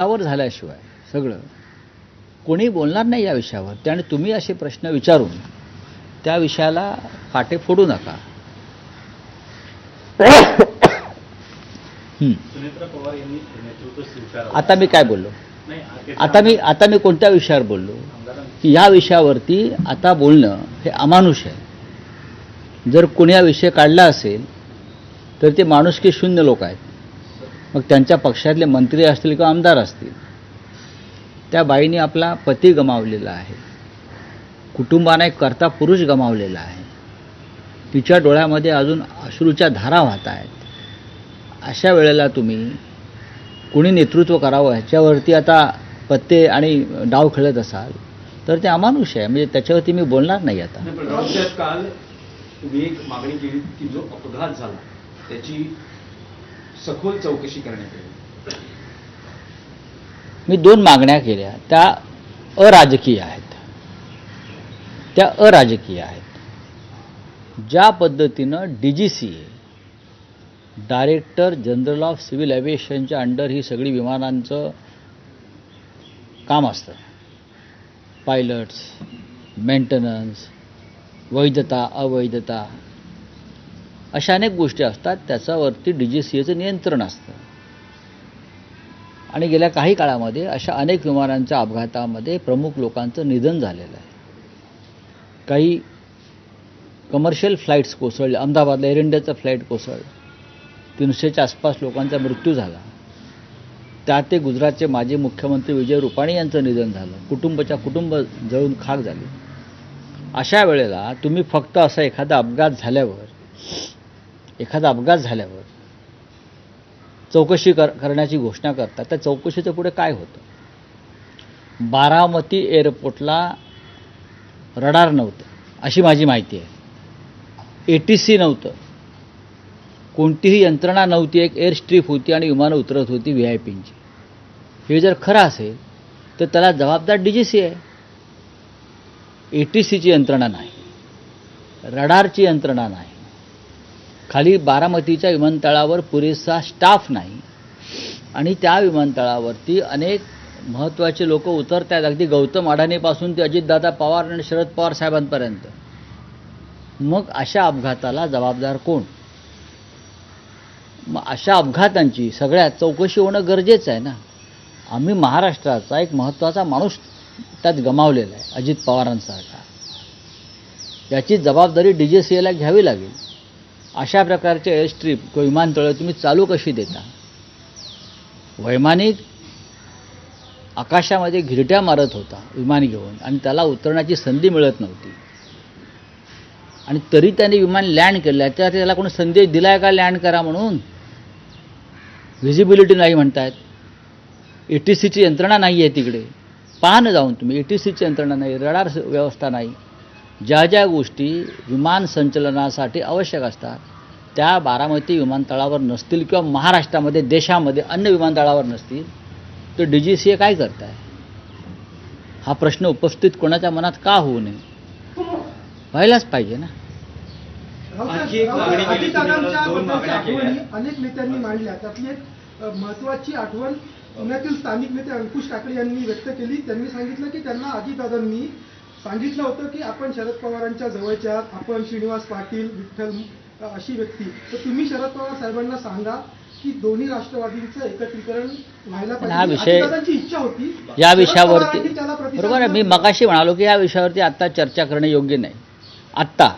त्यावर झाल्याशिवाय सगळं कोणी बोलणार नाही या विषयावर. त्याने तुम्ही असे प्रश्न विचारून त्या विषयाला फाटे फोडू नका. सुनेत्रा पवार यांनी नेतृत्व स्वीकारलं. आता मी काय बोललो? नाही, आता मी कोणत्या विषयावर बोललो की या विषयावरती आता बोलणं हे अमानुष आहे. जर कोणी हा विषय काढला असेल तर ते माणुसकी शून्य लोक आहेत. मग त्यांच्या पक्षातले मंत्री असतील किंवा आमदार असतील. त्या बाईने आपला पती गमावलेला आहे, कुटुंबाने एक कर्ता पुरुष गमावलेला आहे, तिच्या डोळ्यामध्ये अजून अश्रूच्या धारा वाहत आहेत. अशा वेळेला तुम्ही कोणी नेतृत्व करावं ह्याच्यावरती आता पत्ते आणि डाव खेळत असाल तर ते अमानुष आहे. म्हणजे त्याच्यावरती मी बोलणार नाही आता. पण राज्यात काल तुम्ही एक मागणी केली की जो अपघात झाला त्याची सखोल चौकशी करण्यात यावी. मी 2 मागण्या केल्या, त्या अराजकीय आहेत. ज्या पद्धतीनं DGCA director general of civil एव्हिएशनच्या अंडर ही सगळी विमानांचं काम असतं, पायलट्स, मेंटेनन्स, वैधता अवैधता अशा अनेक गोष्टी असतात. त्याच्यावरती DGCAचं नियंत्रण असतं. आणि गेल्या काही काळामध्ये अशा अनेक विमानांच्या अपघातामध्ये प्रमुख लोकांचं निधन झालेलं आहे. काही कमर्शियल फ्लाईट्स कोसळले. अहमदाबादला एअर इंडियाचं फ्लाईट कोसळलं, 300च्या आसपास लोकांचा मृत्यू झाला. त्यात ते गुजरातचे माजी मुख्यमंत्री विजय रूपाणी यांचं निधन झालं. कुटुंब जळून खाक झाली. अशा वेळेला तुम्ही फक्त असा एखादा अपघात झाल्यावर चौकशी करण्याची घोषणा करतात. त्या चौकशीचं पुढे काय होतं? बारामती एअरपोर्टला रडार नव्हतं अशी माझी माहिती आहे. ATC नव्हतं, कोणतीही यंत्रणा नव्हती. एक एअर स्ट्रीप होती आणि विमानं उतरत होती VIPंची. हे जर खरं असेल तर त्याला जबाबदार DGCA आहे. ATCची यंत्रणा नाही, रडारची यंत्रणा नाही, खाली बारामतीच्या विमानतळावर पुरेसा स्टाफ नाही आणि त्या विमानतळावरती अनेक महत्त्वाचे लोक उतरत आहेत, अगदी गौतम अडाणीपासून ते अजितदादा पवार आणि शरद पवार साहेबांपर्यंत. मग अशा अपघाताला जबाबदार कोण? मग अशा अपघातांची सगळ्यात चौकशी होणं गरजेचं आहे ना. आम्ही महाराष्ट्राचा एक महत्त्वाचा माणूस त्यात गमावलेला आहे, अजित पवारांसारखा. याची जबाबदारी DGCAला घ्यावी लागेल. अशा प्रकारचे एअर स्ट्रीप किंवा विमानतळं तुम्ही चालू कशी देता? वैमानिक आकाशामध्ये घिरट्या मारत होता विमान घेऊन आणि त्याला उतरण्याची संधी मिळत नव्हती आणि तरी त्याने विमान लँड केलं. त्याला कोणी संदेश दिलाय का लँड करा म्हणून? व्हिजिबिलिटी नाही म्हणतायत. ATCची यंत्रणा नाही आहे तिकडे. पहा ना जाऊन तुम्ही. ATCची यंत्रणा नाही, रडार व्यवस्था नाही. ज्या गोष्टी विमान संचलनासाठी आवश्यक असतात त्या बारामती विमानतळावर नसतील किंवा महाराष्ट्रामध्ये देशामध्ये अन्य विमानतळावर नसतील तर DGCA काय करत आहे? हा प्रश्न उपस्थित कोणाच्या मनात का होऊ नये? व्हायलाच पाहिजे ना. अनेक नेत्यांनी मांडल्या. त्यातली एक महत्त्वाची आठवण पुण्यातील स्थानिक नेते अंकुश टाकडे यांनी व्यक्त केली. त्यांनी सांगितलं की त्यांना अजितदादांनी सांगितलं होतं की आपण शरद पवारांच्या जवळच्या आहात, आपण श्रीनिवास पाटील, विठ्ठल अशी व्यक्ती, तर तुम्ही शरद पवार साहेबांना सांगा की दोन्ही राष्ट्रवादींचं एकत्रीकरण व्हायला पाहिजे. अजितदादांची इच्छा होती. या विषयावरती बरोबर आहे. मी मगाशी म्हणालो की या विषयावरती आता चर्चा करणं योग्य नाही. आत्ता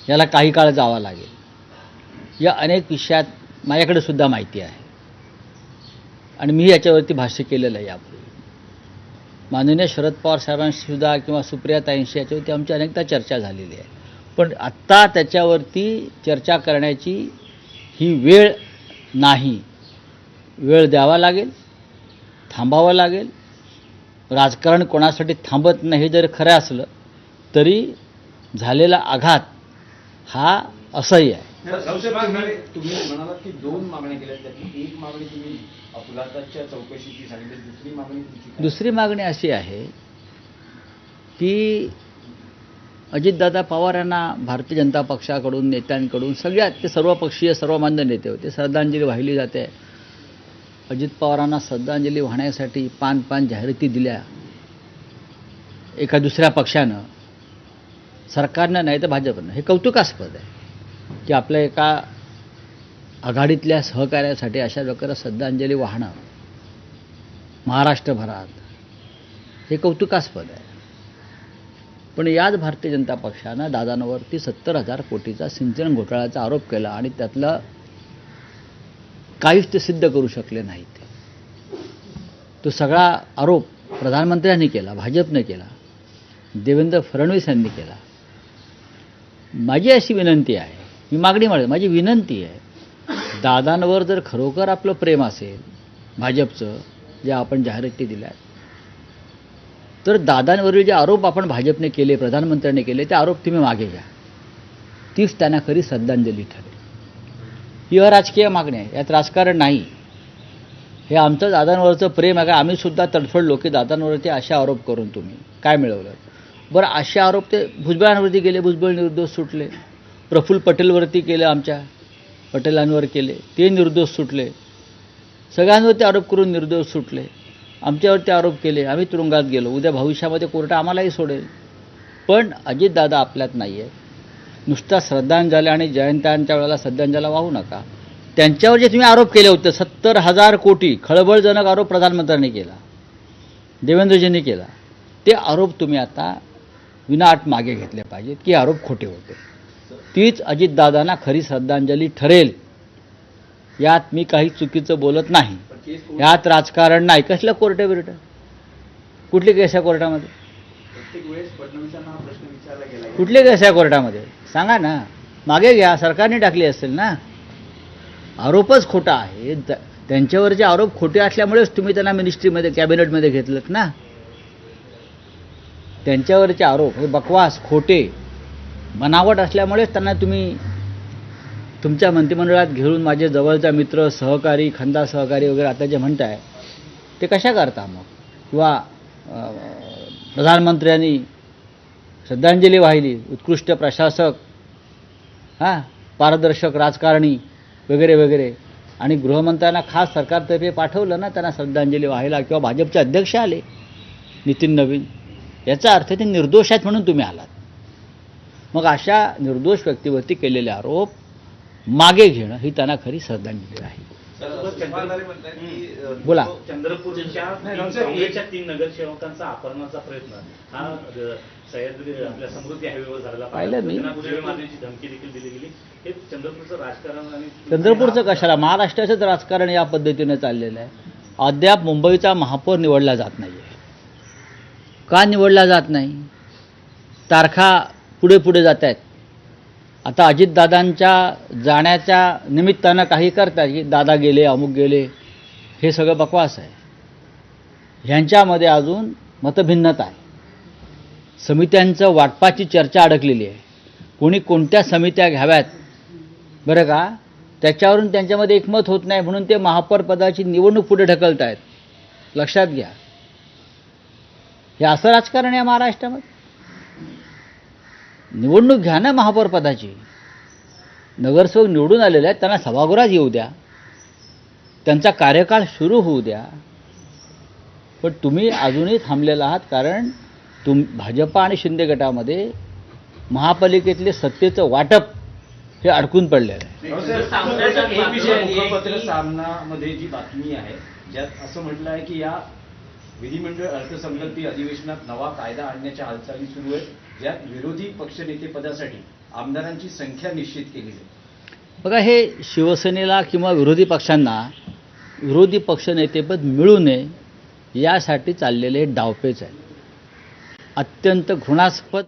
याला काही काळ जावा लागेल. या अनेक विषयात माझ्याकडे सुद्धा माहिती आहे आणि मी याच्यावरती भाष्य केलेलं आहे यापूर्वी. माननीय शरद पवार साहेबांशी सुद्धा किंवा सुप्रियाताईंशी याच्यावरती आमची अनेकदा चर्चा झालेली आहे. पण आत्ता त्याच्यावरती चर्चा करण्याची ही वेळ नाही. वेळ द्यावा लागेल, थांबावं लागेल. राजकारण कोणासाठी थांबत नाही हे जर खरं असलं तरी झालेला आघात हा असह्य आहे. तुम्ही म्हणालात की 2 मागण्या केल्या, त्यातली एक मागणी तुम्ही अपघाताच्या चौकशीची सांगितली. दुसरी मागणी अशी आहे की अजितदादा पवार यांना भारतीय जनता पक्षाकडून नेत्यांकडून सगळ्यात ते सर्वपक्षीय सर्वमान्य नेते होते, श्रद्धांजली वाहिली जाते. अजित पवारांना श्रद्धांजली वाहण्यासाठी पान जाहिराती दिल्या एका दुसऱ्या पक्षानं, सरकारनं नाही तर भाजपनं, हे कौतुकास्पद आहे की आपल्या एका आघाडीतल्या सहकार्यासाठी अशा प्रकारे श्रद्धांजली वाहणं महाराष्ट्रभरात, हे कौतुकास्पद आहे. पण याच भारतीय जनता पक्षानं दादांवरती 70,000 कोटीचा सिंचन घोटाळ्याचा आरोप केला आणि त्यातलं काहीच ते सिद्ध करू शकले नाहीत. तो सगळा आरोप प्रधानमंत्र्यांनी केला, भाजपने केला, देवेंद्र फडणवीस यांनी केला. माझी अशी विनंती आहे, मी मागणी मांडते, माझी विनंती आहे, दादांवर जर खरोखर आपलं प्रेम असेल भाजपचं, जे आपण जाहिराती दिल्या, तर दादांवरील जे आरोप आपण भाजपने केले, प्रधानमंत्र्यांनी केले, ते आरोप तुम्ही मागे घ्या. तीच त्यांना खरी श्रद्धांजली ठरेल. ही अराजकीय मागणी आहे, यात राजकारण नाही. हे आमचं दादांवरचं प्रेम आहे का? आम्ही सुद्धा तडफडलो की दादांवरती अशा आरोप करून तुम्ही काय मिळवलं. बरं, असे आरोप ते भुजबळांवरती केले, भुजबळ निर्दोष सुटले. प्रफुल्ल पटेलवरती केले, आमच्या पटेलांवर केले, ते निर्दोष सुटले. सगळ्यांवरती आरोप करून निर्दोष सुटले. आमच्यावरती आरोप केले, आम्ही तुरुंगात गेलो. उद्या भविष्यामध्ये कोर्ट आम्हालाही सोडेल. पण अजितदादा आपल्यात नाही आहे. नुसता श्रद्धांजली आणि जयंत्यांच्या वेळेला श्रद्धांजली वाहू नका. त्यांच्यावर जे तुम्ही आरोप केले होते 70,000 कोटी, खळबळजनक आरोप प्रधानमंत्र्यांनी केला, देवेंद्रजींनी केला, ते आरोप तुम्ही आता विनाअट मागे घेतले पाहिजेत की आरोप खोटे होते. तीच अजितदादांना खरी श्रद्धांजली ठरेल. यात मी काही चुकीचं बोलत नाही. यात राजकारण नाही. कसलं कोर्ट बिरट, कुठली केस आहे कोर्टामध्ये? प्रत्येक वेळेस फडणवीसांना हा प्रश्न विचारला गेला. कुठली केस आहे कोर्टामध्ये? सांगा ना. मागे घ्या, सरकारने टाकली असेल ना. आरोपच खोटा आहे. त्यांच्यावरचे आरोप खोटे असल्यामुळेच तुम्ही त्यांना मिनिस्ट्रीमध्ये, कॅबिनेटमध्ये घेतलं ना. त्यांच्यावरचे आरोप हे बकवास, खोटे, बनावट असल्यामुळेच त्यांना तुम्ही तुमच्या मंत्रिमंडळात घेऊन माझे जवळचा मित्र, सहकारी, खंदा सहकारी वगैरे आता जे म्हणताय ते कशा करता मग? किंवा प्रधानमंत्र्यांनी श्रद्धांजली वाहिली, उत्कृष्ट प्रशासक, पारदर्शक राजकारणी वगैरे वगैरे, आणि गृहमंत्र्यांना खास सरकारतर्फे पाठवलं ना त्यांना श्रद्धांजली वाहायला, किंवा भाजपचे अध्यक्ष आले नितीन नवीन. याचा अर्थ ते निर्दोष आहेत म्हणून तुम्ही आलात. मग अशा निर्दोष व्यक्तीवरती केलेले आरोप मागे घेणं ही त्यांना खरी श्रद्धांजली आहे. बोला. चंद्रपूरच्या काँग्रेसच्या 3 नगरसेवकांचा अपहरणाचा प्रयत्न हा सह्याद्री आपल्या समृद्धी हायवेवर झालेला पाहिलं मी. मारण्याची धमकी देखील दिली गेली. हे चंद्रपूरचं राजकारण आणि चंद्रपूरचं कशाला, महाराष्ट्राचंच राजकारण या पद्धतीने चाललेलं आहे. अद्याप मुंबईचा महापौर निवडला जात नाही आहे. का निवडला जात नाही? तारखा पुढे पुढे जात आहेत. आता अजितदादांच्या जाण्याच्या निमित्तानं काही करतात की दादा गेले, अमुक गेले, हे सगळं बकवास आहे. ह्यांच्यामध्ये अजून मतभिन्नता आहे. समित्यांचं वाटपाची चर्चा अडकलेली आहे. कोणी कोणत्या समित्या घ्याव्यात बरं का, त्याच्यावरून त्यांच्यामध्ये एकमत होत नाही, म्हणून ते महापौर पदाची निवडणूक पुढे ढकलत आहेत. लक्षात घ्या. हे असं राजकारण आहे महाराष्ट्रामध्ये. निवडणूक घ्या ना महापौर पदाची. नगरसेवक निवडून आलेले आहेत, त्यांना सभागृहात येऊ द्या, त्यांचा कार्यकाळ सुरू होऊ द्या. पण तुम्ही अजूनही थांबलेला आहात, कारण भाजपा आणि शिंदे गटामध्ये महापालिकेतले सत्तेचं वाटप हे अडकून पडलेलं आहे. एक विषय, मुखपत्र सामनामध्ये जी बातमी आहे ज्यात असं म्हटलं आहे की या विधिमंडळ अर्थसंकल्पीय अधिवेशनात नवा कायदा आणण्याच्या हालचाली सुरू आहेत, ज्यात विरोधी पक्षनेतेपदासाठी आमदारांची संख्या निश्चित केली आहे. बघा, हे शिवसेनेला किंवा विरोधी पक्षांना विरोधी पक्षनेतेपद मिळू नये यासाठी चाललेले डावपेच आहेत. अत्यंत घृणास्पद